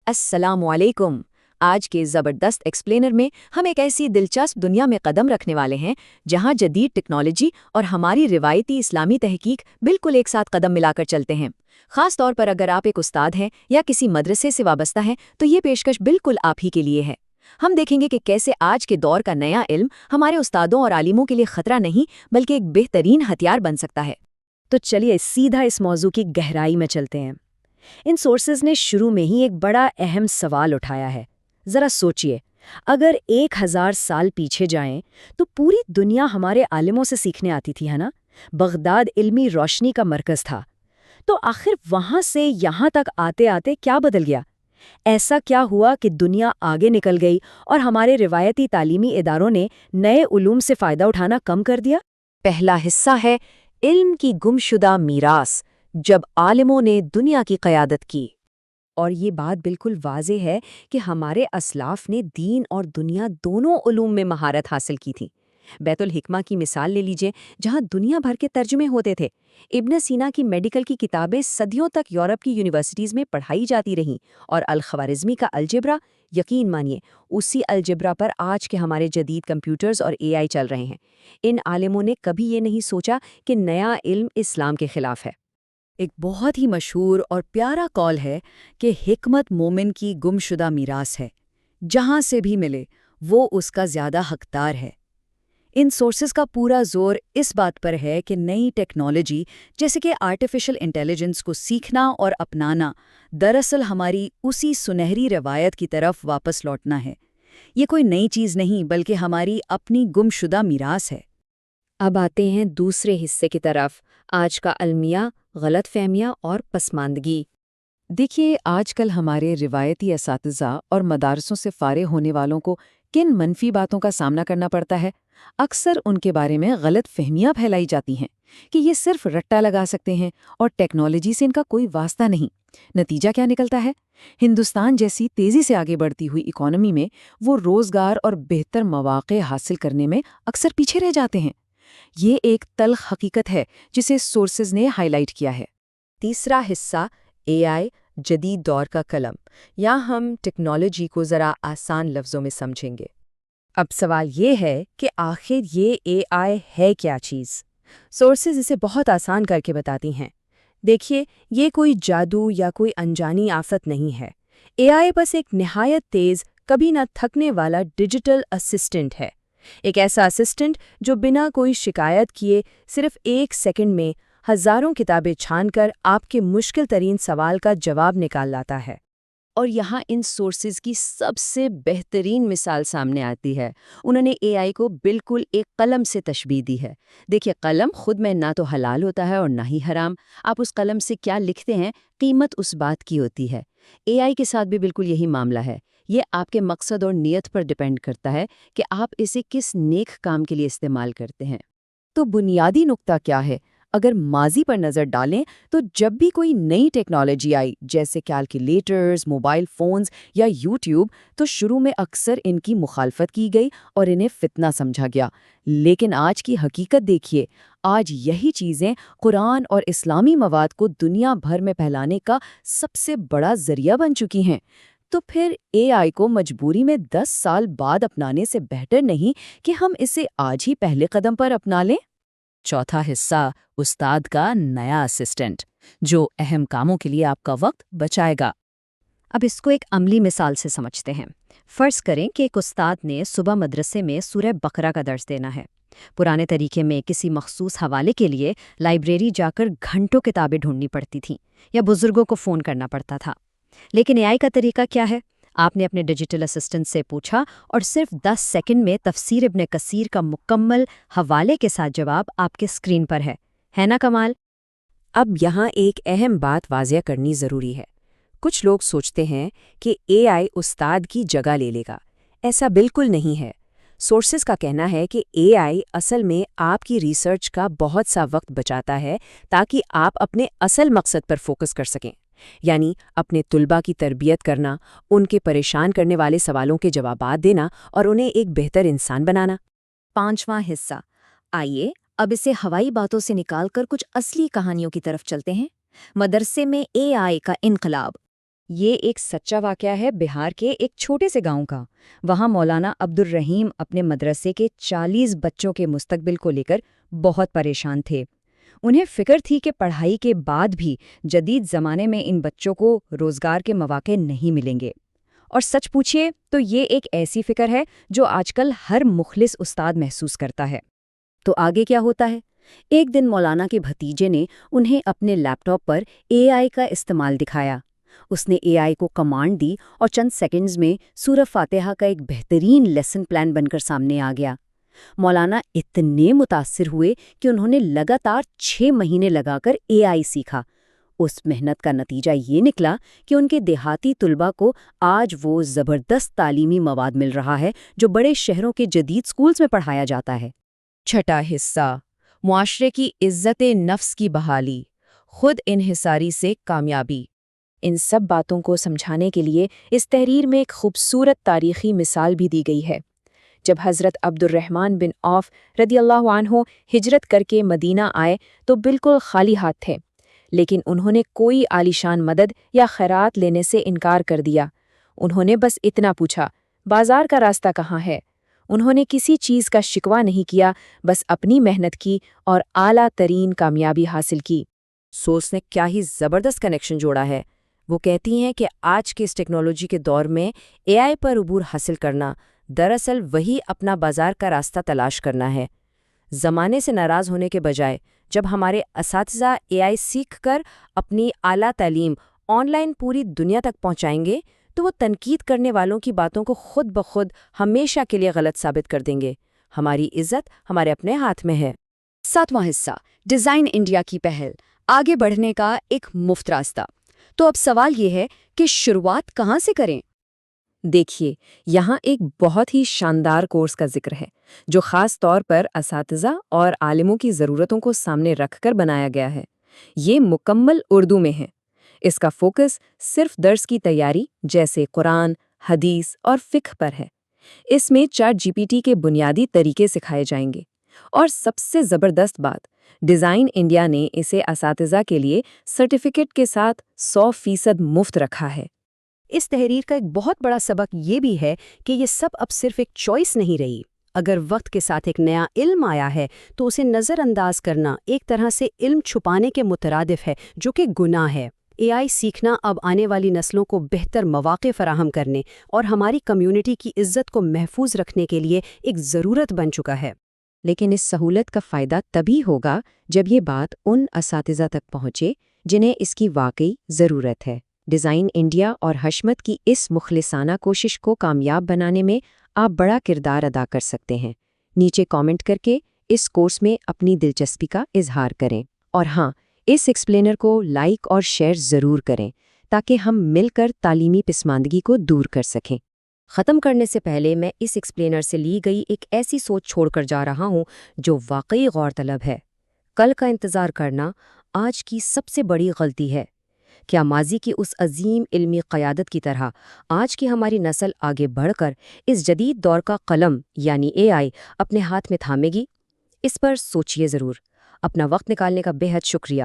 السلام علیکم۔ آج کے زبردست ایکسپلینر میں ہم ایک ایسی دلچسپ دنیا میں قدم رکھنے والے ہیں جہاں جدید ٹیکنالوجی اور ہماری روایتی اسلامی تحقیق بالکل ایک ساتھ قدم ملا کر چلتے ہیں۔ خاص طور پر اگر آپ ایک استاد ہیں یا کسی مدرسے سے وابستہ ہیں تو یہ پیشکش بالکل آپ ہی کے لیے ہے۔ ہم دیکھیں گے کہ کیسے آج کے دور کا نیا علم ہمارے استادوں اور عالموں کے لیے خطرہ نہیں بلکہ ایک بہترین ہتھیار بن سکتا ہے۔ تو چلیے سیدھا اس موضوع کی گہرائی میں چلتے ہیں۔ ان سورسز نے شروع میں ہی ایک بڑا اہم سوال اٹھایا ہے۔ ذرا سوچئے، اگر 1000 سال پیچھے جائیں تو پوری دنیا ہمارے عالموں سے سیکھنے آتی تھی، ہے نا؟ بغداد علمی روشنی کا مرکز تھا۔ تو آخر وہاں سے یہاں تک آتے آتے کیا بدل گیا؟ ایسا کیا ہوا کہ دنیا آگے نکل گئی اور ہمارے روایتی تعلیمی اداروں نے نئے علوم سے فائدہ اٹھانا کم کر دیا؟ پہلا حصہ ہے علم کی گمشدہ میراث، جب عالموں نے دنیا کی قیادت کی۔ اور یہ بات بالکل واضح ہے کہ ہمارے اسلاف نے دین اور دنیا دونوں علوم میں مہارت حاصل کی تھی۔ بیت الحکمہ کی مثال لے لیجئے، جہاں دنیا بھر کے ترجمے ہوتے تھے۔ ابن سینا کی میڈیکل کی کتابیں صدیوں تک یورپ کی یونیورسٹیز میں پڑھائی جاتی رہیں، اور الخوارزمی کا الجبرا، یقین مانیے اسی الجبرا پر آج کے ہمارے جدید کمپیوٹرز اور اے آئی چل رہے ہیں۔ ان عالموں نے کبھی یہ نہیں سوچا کہ نیا علم اسلام کے خلاف ہے۔ ایک بہت ہی مشہور اور پیارا قول ہے کہ حکمت مومن کی گمشدہ میراث ہے، جہاں سے بھی ملے وہ اس کا زیادہ حقدار ہے۔ ان سورسز کا پورا زور اس بات پر ہے کہ نئی ٹیکنالوجی جیسے کہ آرٹیفیشل انٹیلیجنس کو سیکھنا اور اپنانا دراصل ہماری اسی سنہری روایت کی طرف واپس لوٹنا ہے۔ یہ کوئی نئی چیز نہیں بلکہ ہماری اپنی گمشدہ میراث ہے۔ اب آتے ہیں دوسرے حصے کی طرف، آج کا المیہ، غلط فہمیاں اور پسماندگی۔ دیکھیے، آج کل ہمارے روایتی اساتذہ اور مدارسوں سے فارغ ہونے والوں کو کن منفی باتوں کا سامنا کرنا پڑتا ہے۔ اکثر ان کے بارے میں غلط فہمیاں پھیلائی جاتی ہیں کہ یہ صرف رٹا لگا سکتے ہیں اور ٹیکنالوجی سے ان کا کوئی واسطہ نہیں۔ نتیجہ کیا نکلتا ہے؟ ہندوستان جیسی تیزی سے آگے بڑھتی ہوئی اکانومی میں وہ روزگار اور بہتر مواقع حاصل کرنے میں اکثر پیچھے رہ جاتے ہیں۔ یہ ایک تلخ حقیقت ہے جسے سورسز نے ہائی لائٹ کیا ہے۔ تیسرا حصہ اے آئی، جدید دور کا قلم، یا ہم ٹیکنالوجی کو ذرا آسان لفظوں میں سمجھیں گے۔ اب سوال یہ ہے کہ آخر یہ اے آئی ہے کیا چیز؟ سورسز اسے بہت آسان کر کے بتاتی ہیں۔ دیکھیے، یہ کوئی جادو یا کوئی انجانی آفت نہیں ہے۔ اے آئی بس ایک نہایت تیز، کبھی نہ تھکنے والا ڈیجیٹل اسسٹنٹ ہے۔ ایک ایسا اسسٹنٹ جو بنا کوئی شکایت کیے صرف 1 سیکنڈ میں ہزاروں کتابیں چھان کر آپ کے مشکل ترین سوال کا جواب نکال لاتا ہے۔ اور یہاں ان سورسز کی سب سے بہترین مثال سامنے آتی ہے۔ انہوں نے اے آئی کو بالکل ایک قلم سے تشبیہ دی ہے۔ دیکھیے، قلم خود میں نہ تو حلال ہوتا ہے اور نہ ہی حرام۔ آپ اس قلم سے کیا لکھتے ہیں، قیمت اس بات کی ہوتی ہے۔ اے آئی کے ساتھ بھی بالکل یہی معاملہ ہے۔ یہ آپ کے مقصد اور نیت پر ڈیپینڈ کرتا ہے کہ آپ اسے کس نیک کام کے لیے استعمال کرتے ہیں۔ تو بنیادی نقطہ کیا ہے؟ اگر ماضی پر نظر ڈالیں تو جب بھی کوئی نئی ٹیکنالوجی آئی جیسے کیلکولیٹرز، موبائل فونز یا یوٹیوب، تو شروع میں اکثر ان کی مخالفت کی گئی اور انہیں فتنہ سمجھا گیا۔ لیکن آج کی حقیقت دیکھیے، آج یہی چیزیں قرآن اور اسلامی مواد کو دنیا بھر میں پھیلانے کا سب سے بڑا ذریعہ بن چکی ہیں۔ تو پھر اے آئی کو مجبوری میں 10 سال بعد اپنانے سے بہتر نہیں کہ ہم اسے آج ہی پہلے قدم پر اپنا لیں؟ چوتھا حصہ، استاد کا نیا اسسٹنٹ، جو اہم کاموں کے لیے آپ کا وقت بچائے گا۔ اب اس کو ایک عملی مثال سے سمجھتے ہیں۔ فرض کریں کہ ایک استاد نے صبح مدرسے میں سورہ بقرہ کا درس دینا ہے۔ پرانے طریقے میں کسی مخصوص حوالے کے لیے لائبریری جا کر گھنٹوں کتابیں ڈھونڈنی پڑتی تھیں یا بزرگوں کو فون کرنا پڑتا تھا۔ لیکن اے آئی کا طریقہ کیا ہے؟ آپ نے اپنے ڈیجیٹل اسسٹنٹ سے پوچھا اور صرف 10 سیکنڈ میں تفسیر ابن کثیر کا مکمل حوالے کے ساتھ جواب آپ کے اسکرین پر ہے نا کمال؟ اب یہاں ایک اہم بات واضح کرنی ضروری ہے۔ کچھ لوگ سوچتے ہیں کہ اے آئی استاد کی جگہ لے لے گا۔ ایسا بالکل نہیں ہے۔ سورسز کا کہنا ہے کہ اے آئی اصل میں آپ کی ریسرچ کا بہت سا وقت بچاتا ہے تاکہ آپ اپنے اصل مقصد پر فوکس کر سکیں، یعنی اپنے طلباء کی تربیت کرنا، ان کے پریشان کرنے والے سوالوں کے جوابات دینا اور انہیں ایک بہتر انسان بنانا۔ پانچواں حصہ، آئیے اب اسے ہوائی باتوں سے نکال کر کچھ اصلی کہانیوں کی طرف چلتے ہیں۔ مدرسے میں اے آئی کا انقلاب۔ یہ ایک سچا واقعہ ہے بہار کے ایک چھوٹے سے گاؤں کا۔ وہاں مولانا عبدالرحیم اپنے مدرسے کے 40 بچوں کے مستقبل کو لے کر بہت پریشان تھے۔ انہیں فکر تھی کہ پڑھائی کے بعد بھی جدید زمانے میں ان بچوں کو روزگار کے مواقع نہیں ملیں گے۔ اور سچ پوچھئے تو یہ ایک ایسی فکر ہے جو آج کل ہر مخلص استاد محسوس کرتا ہے۔ تو آگے کیا ہوتا ہے؟ ایک دن مولانا کے بھتیجے نے انہیں اپنے لیپ ٹاپ پر AI کا استعمال دکھایا۔ اس نے AI کو کمانڈ دی اور چند سیکنڈز میں سورہ فاتحہ کا ایک بہترین لیسن پلان بن کر سامنے آ گیا۔ مولانا اتنے متاثر ہوئے کہ انہوں نے لگاتار 6 مہینے لگا کر AI سیکھا۔ اس محنت کا نتیجہ یہ نکلا کہ ان کے دیہاتی طلباء کو آج وہ زبردست تعلیمی مواد مل رہا ہے جو بڑے شہروں کے جدید سکولز میں پڑھایا جاتا ہے۔ چھٹا حصہ، معاشرے کی عزت نفس کی بحالی، خود انحصاری سے کامیابی۔ ان سب باتوں کو سمجھانے کے لیے اس تحریر میں ایک خوبصورت تاریخی مثال بھی دی گئی ہے۔ جب حضرت عبدالرحمن بن عوف رضی اللہ عنہ ہجرت کر کے مدینہ آئے تو بالکل خالی ہاتھ تھے، لیکن انہوں نے کوئی عالیشان مدد یا خیرات لینے سے انکار کر دیا۔ انہوں نے بس اتنا پوچھا، بازار کا راستہ کہاں ہے؟ انہوں نے کسی چیز کا شکوہ نہیں کیا، بس اپنی محنت کی اور اعلیٰ ترین کامیابی حاصل کی۔ سوچ نے کیا ہی زبردست کنیکشن جوڑا ہے۔ وہ کہتی ہیں کہ آج کے اس ٹیکنالوجی کے دور میں AI پر عبور حاصل کرنا دراصل وہی اپنا بازار کا راستہ تلاش کرنا ہے۔ زمانے سے ناراض ہونے کے بجائے جب ہمارے اساتذہ AI سیکھ کر اپنی اعلیٰ تعلیم آن لائن پوری دنیا تک پہنچائیں گے تو وہ تنقید کرنے والوں کی باتوں کو خود بخود ہمیشہ کے لیے غلط ثابت کر دیں گے۔ ہماری عزت ہمارے اپنے ہاتھ میں ہے۔ 7واں حصہ، ڈیزائن انڈیا کی پہل، آگے بڑھنے کا ایک مفت راستہ۔ تو اب سوال یہ ہے کہ شروعات کہاں سے کریں؟ دیکھیے، یہاں ایک بہت ہی شاندار کورس کا ذکر ہے جو خاص طور پر اساتذہ اور عالموں کی ضرورتوں کو سامنے رکھ کر بنایا گیا ہے۔ یہ مکمل اردو میں ہے۔ اس کا فوکس صرف درس کی تیاری جیسے قرآن، حدیث اور فقہ پر ہے۔ اس میں ChatGPT کے بنیادی طریقے سکھائے جائیں گے۔ اور سب سے زبردست بات، ڈیزائن انڈیا نے اسے اساتذہ کے لیے سرٹیفکیٹ کے ساتھ 100% مفت رکھا ہے۔ اس تحریر کا ایک بہت بڑا سبق یہ بھی ہے کہ یہ سب اب صرف ایک چوائس نہیں رہی۔ اگر وقت کے ساتھ ایک نیا علم آیا ہے تو اسے نظر انداز کرنا ایک طرح سے علم چھپانے کے مترادف ہے، جو کہ گناہ ہے۔ AI سیکھنا اب آنے والی نسلوں کو بہتر مواقع فراہم کرنے اور ہماری کمیونٹی کی عزت کو محفوظ رکھنے کے لیے ایک ضرورت بن چکا ہے۔ لیکن اس سہولت کا فائدہ تبھی ہوگا جب یہ بات ان اساتذہ تک پہنچے جنہیں اس کی واقعی ضرورت ہے۔ ڈیزائن انڈیا اور حشمت کی اس مخلصانہ کوشش کو کامیاب بنانے میں آپ بڑا کردار ادا کر سکتے ہیں۔ نیچے کامنٹ کر کے اس کورس میں اپنی دلچسپی کا اظہار کریں، اور ہاں، اس ایکسپلینر کو لائک اور شیئر ضرور کریں تاکہ ہم مل کر تعلیمی پسماندگی کو دور کر سکیں۔ ختم کرنے سے پہلے میں اس ایکسپلینر سے لی گئی ایک ایسی سوچ چھوڑ کر جا رہا ہوں جو واقعی غور طلب ہے۔ کل کا انتظار کرنا آج کی سب سے بڑی غلطی ہے۔ کیا ماضی کی اس عظیم علمی قیادت کی طرح آج کی ہماری نسل آگے بڑھ کر اس جدید دور کا قلم یعنی AI اپنے ہاتھ میں تھامے گی؟ اس پر سوچئے ضرور۔ اپنا وقت نکالنے کا بے حد شکریہ۔